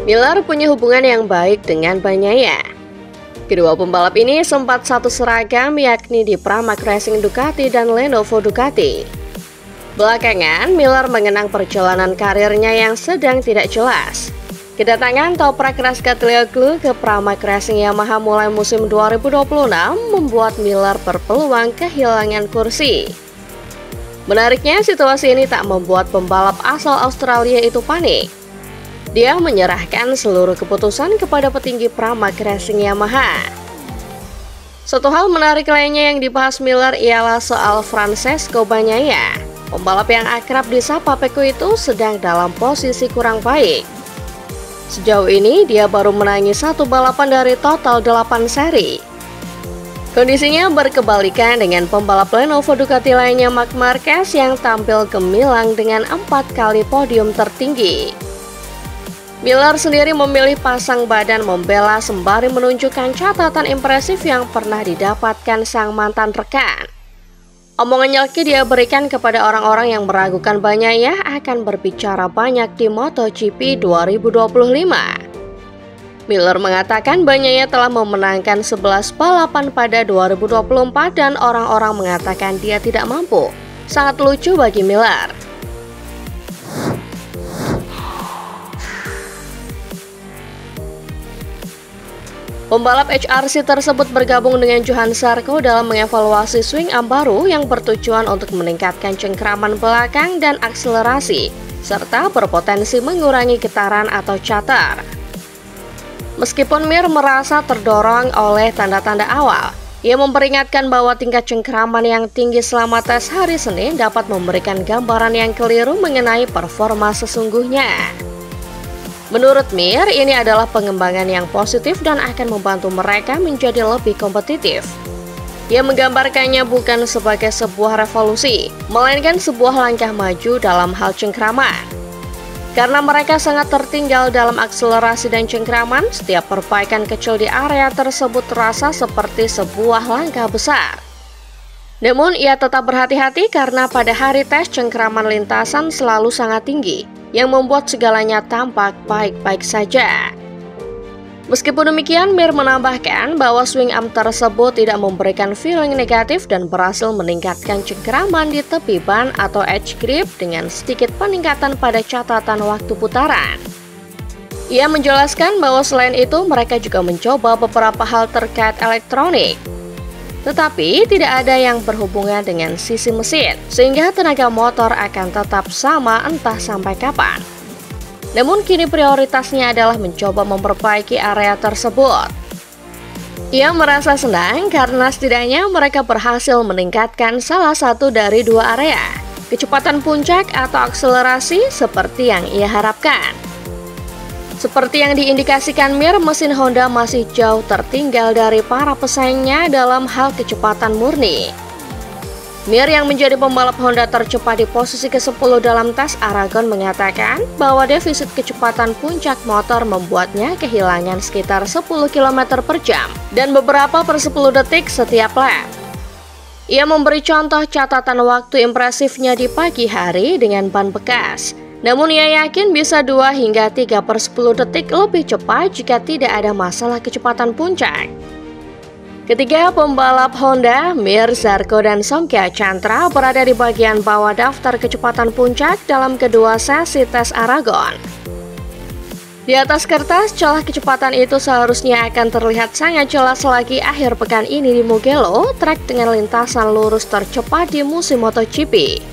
Miller punya hubungan yang baik dengan Bagnaia. Kedua pembalap ini sempat satu seragam, yakni di Pramac Racing Ducati dan Lenovo Ducati. Belakangan, Miller mengenang perjalanan karirnya yang sedang tidak jelas. Kedatangan Toprak Razgatlioglu ke Pramac Racing Yamaha mulai musim 2026 membuat Miller berpeluang kehilangan kursi. Menariknya, situasi ini tak membuat pembalap asal Australia itu panik. Dia menyerahkan seluruh keputusan kepada petinggi Pramac Racing Yamaha. Satu hal menarik lainnya yang dibahas Miller ialah soal Francesco Bagnaia. Pembalap yang akrab disapa Peko itu sedang dalam posisi kurang baik. Sejauh ini dia baru menangi satu balapan dari total 8 seri. Kondisinya berkebalikan dengan pembalap Lenovo Ducati lainnya Marc Marquez yang tampil gemilang dengan 4 kali podium tertinggi. Miller sendiri memilih pasang badan membela sembari menunjukkan catatan impresif yang pernah didapatkan sang mantan rekan. Omongan nyelki dia berikan kepada orang-orang yang meragukan Bagnaia akan berbicara banyak di MotoGP 2025. Miller mengatakan Bagnaia telah memenangkan 11 balapan pada 2024 dan orang-orang mengatakan dia tidak mampu. Sangat lucu bagi Miller. Pembalap HRC tersebut bergabung dengan Johan Zarco dalam mengevaluasi swing arm baru yang bertujuan untuk meningkatkan cengkraman belakang dan akselerasi, serta berpotensi mengurangi getaran atau chatter. Meskipun Mir merasa terdorong oleh tanda-tanda awal, ia memperingatkan bahwa tingkat cengkraman yang tinggi selama tes hari Senin dapat memberikan gambaran yang keliru mengenai performa sesungguhnya. Menurut Mir, ini adalah pengembangan yang positif dan akan membantu mereka menjadi lebih kompetitif. Ia menggambarkannya bukan sebagai sebuah revolusi, melainkan sebuah langkah maju dalam hal cengkraman. Karena mereka sangat tertinggal dalam akselerasi dan cengkraman, setiap perbaikan kecil di area tersebut terasa seperti sebuah langkah besar. Namun, ia tetap berhati-hati karena pada hari tes cengkraman lintasan selalu sangat tinggi, yang membuat segalanya tampak baik-baik saja. Meskipun demikian, Mir menambahkan bahwa swing arm tersebut tidak memberikan feeling negatif dan berhasil meningkatkan cengkraman di tepi ban atau edge grip dengan sedikit peningkatan pada catatan waktu putaran. Ia menjelaskan bahwa selain itu mereka juga mencoba beberapa hal terkait elektronik. Tetapi tidak ada yang berhubungan dengan sisi mesin, sehingga tenaga motor akan tetap sama entah sampai kapan. Namun kini prioritasnya adalah mencoba memperbaiki area tersebut. Ia merasa senang karena setidaknya mereka berhasil meningkatkan salah satu dari dua area, kecepatan puncak atau akselerasi seperti yang ia harapkan. Seperti yang diindikasikan Mir, mesin Honda masih jauh tertinggal dari para pesaingnya dalam hal kecepatan murni. Mir yang menjadi pembalap Honda tercepat di posisi ke-10 dalam tes Aragon mengatakan bahwa defisit kecepatan puncak motor membuatnya kehilangan sekitar 10 km per jam dan beberapa per 10 detik setiap lap. Ia memberi contoh catatan waktu impresifnya di pagi hari dengan ban bekas. Namun ia yakin bisa 2 hingga 3 per 10 detik lebih cepat jika tidak ada masalah kecepatan puncak. Ketiga pembalap Honda, Mir, Zarco, dan Songkya Chantra berada di bagian bawah daftar kecepatan puncak dalam kedua sesi tes Aragon. Di atas kertas, celah kecepatan itu seharusnya akan terlihat sangat jelas lagi akhir pekan ini di Mugello, trek dengan lintasan lurus tercepat di musim MotoGP.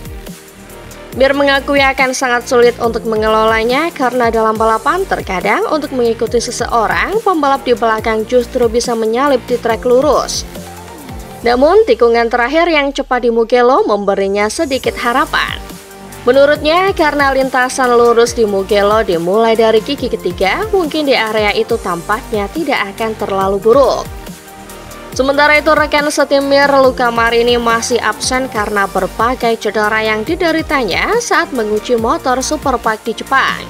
Mir mengakui akan sangat sulit untuk mengelolanya karena dalam balapan terkadang untuk mengikuti seseorang, pembalap di belakang justru bisa menyalip di trek lurus. Namun tikungan terakhir yang cepat di Mugello memberinya sedikit harapan. Menurutnya karena lintasan lurus di Mugello dimulai dari gigi ketiga, mungkin di area itu tampaknya tidak akan terlalu buruk. Sementara itu rekan setim Mir, Luca Marini masih absen karena berbagai cedera yang dideritanya saat menguji motor Superbike di Jepang.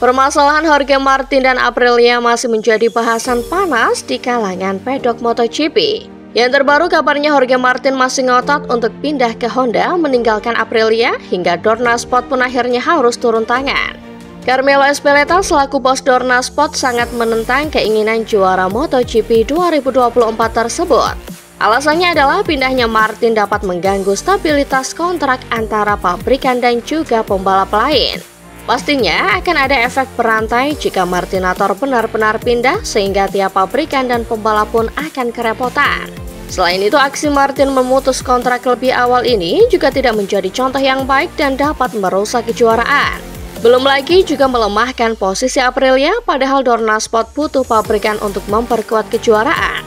Permasalahan Jorge Martin dan Aprilia masih menjadi bahasan panas di kalangan pedok MotoGP. Yang terbaru kabarnya Jorge Martin masih ngotot untuk pindah ke Honda meninggalkan Aprilia hingga Dorna Sport pun akhirnya harus turun tangan. Carmelo Ezpeleta selaku bos Dorna Sport sangat menentang keinginan juara MotoGP 2024 tersebut. Alasannya adalah pindahnya Martin dapat mengganggu stabilitas kontrak antara pabrikan dan juga pembalap lain. Pastinya akan ada efek berantai jika Martinator benar-benar pindah sehingga tiap pabrikan dan pembalap pun akan kerepotan. Selain itu, aksi Martin memutus kontrak lebih awal ini juga tidak menjadi contoh yang baik dan dapat merusak kejuaraan. Belum lagi juga melemahkan posisi Aprilia, padahal Dorna Sport butuh pabrikan untuk memperkuat kejuaraan.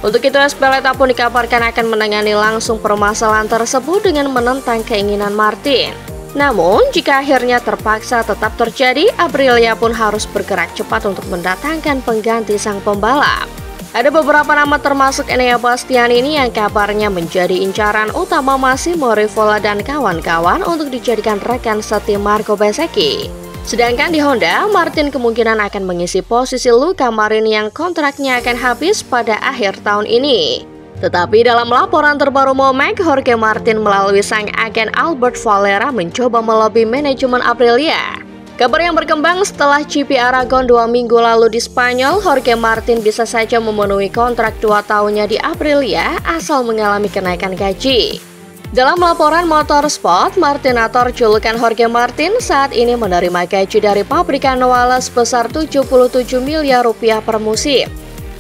Untuk itu, Ezpeleta pun dikabarkan akan menangani langsung permasalahan tersebut dengan menentang keinginan Martin. Namun, jika akhirnya terpaksa tetap terjadi, Aprilia pun harus bergerak cepat untuk mendatangkan pengganti sang pembalap. Ada beberapa nama termasuk Enea Bastianini yang kabarnya menjadi incaran utama Massimo Rivola dan kawan-kawan untuk dijadikan rekan setim Marco Bezzecchi. Sedangkan di Honda, Martin kemungkinan akan mengisi posisi Luca Marini yang kontraknya akan habis pada akhir tahun ini. Tetapi dalam laporan terbaru Momac, Jorge Martin melalui sang agen Albert Valera mencoba melobi manajemen Aprilia. Kabar yang berkembang setelah GP Aragon 2 minggu lalu di Spanyol, Jorge Martin bisa saja memenuhi kontrak 2 tahunnya di Aprilia asal mengalami kenaikan gaji. Dalam laporan Motorsport, Martinator julukan Jorge Martin saat ini menerima gaji dari pabrikan Noala sebesar 77 miliar rupiah per musim.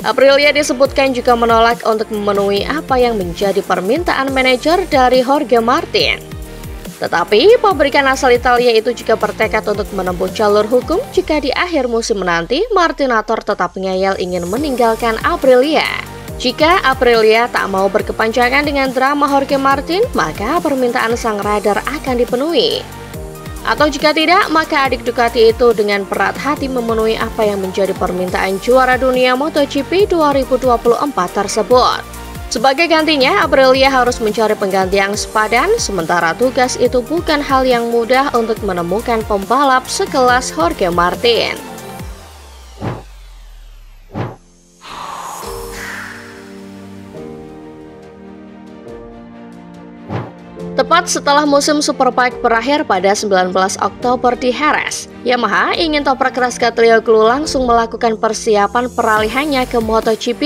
Aprilia disebutkan juga menolak untuk memenuhi apa yang menjadi permintaan manajer dari Jorge Martin. Tetapi, pabrikan asal Italia itu juga bertekad untuk menempuh jalur hukum jika di akhir musim nanti Martinator tetap ngeyel ingin meninggalkan Aprilia. Jika Aprilia tak mau berkepanjangan dengan drama Jorge Martin, maka permintaan sang rider akan dipenuhi. Atau jika tidak, maka adik Ducati itu dengan berat hati memenuhi apa yang menjadi permintaan juara dunia MotoGP 2024 tersebut. Sebagai gantinya, Aprilia harus mencari pengganti yang sepadan, sementara tugas itu bukan hal yang mudah untuk menemukan pembalap sekelas Jorge Martin. Tepat setelah musim Superbike berakhir pada 19 Oktober di Jerez, Yamaha ingin Toprak Razgatlioglu langsung melakukan persiapan peralihannya ke MotoGP.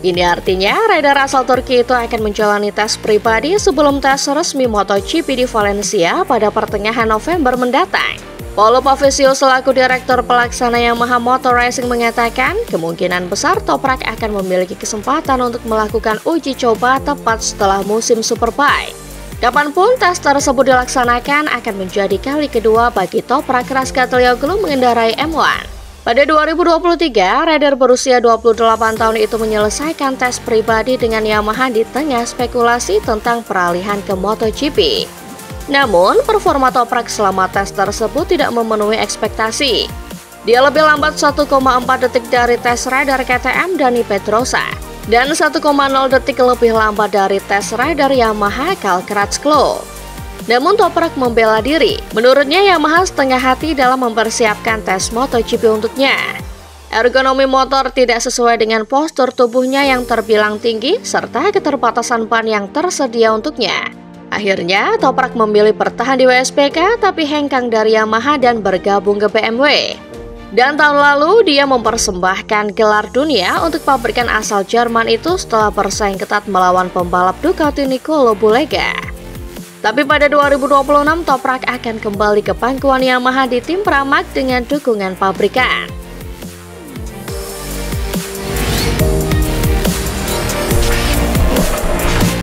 Ini artinya rider asal Turki itu akan menjalani tes pribadi sebelum tes resmi MotoGP di Valencia pada pertengahan November mendatang. Paulo Pavesio selaku direktur pelaksana Yamaha Motor Racing mengatakan kemungkinan besar Toprak akan memiliki kesempatan untuk melakukan uji coba tepat setelah musim Superbike. Kapanpun tes tersebut dilaksanakan akan menjadi kali kedua bagi Toprak Razgatlioglu mengendarai M1. Pada 2023, rider berusia 28 tahun itu menyelesaikan tes pribadi dengan Yamaha di tengah spekulasi tentang peralihan ke MotoGP. Namun, performa Toprak selama tes tersebut tidak memenuhi ekspektasi. Dia lebih lambat 1,4 detik dari tes rider KTM Dani Pedrosa dan 1,0 detik lebih lambat dari tes rider Yamaha Cal Crutchlow. Namun Toprak membela diri. Menurutnya Yamaha setengah hati dalam mempersiapkan tes MotoGP untuknya. Ergonomi motor tidak sesuai dengan postur tubuhnya yang terbilang tinggi serta keterbatasan ban yang tersedia untuknya. Akhirnya Toprak memilih bertahan di WSBK tapi hengkang dari Yamaha dan bergabung ke BMW. Dan tahun lalu dia mempersembahkan gelar dunia untuk pabrikan asal Jerman itu setelah bersaing ketat melawan pembalap Ducati Nicolo Bulega. Tapi pada 2026 Toprak akan kembali ke pangkuan Yamaha di tim Pramac dengan dukungan pabrikan.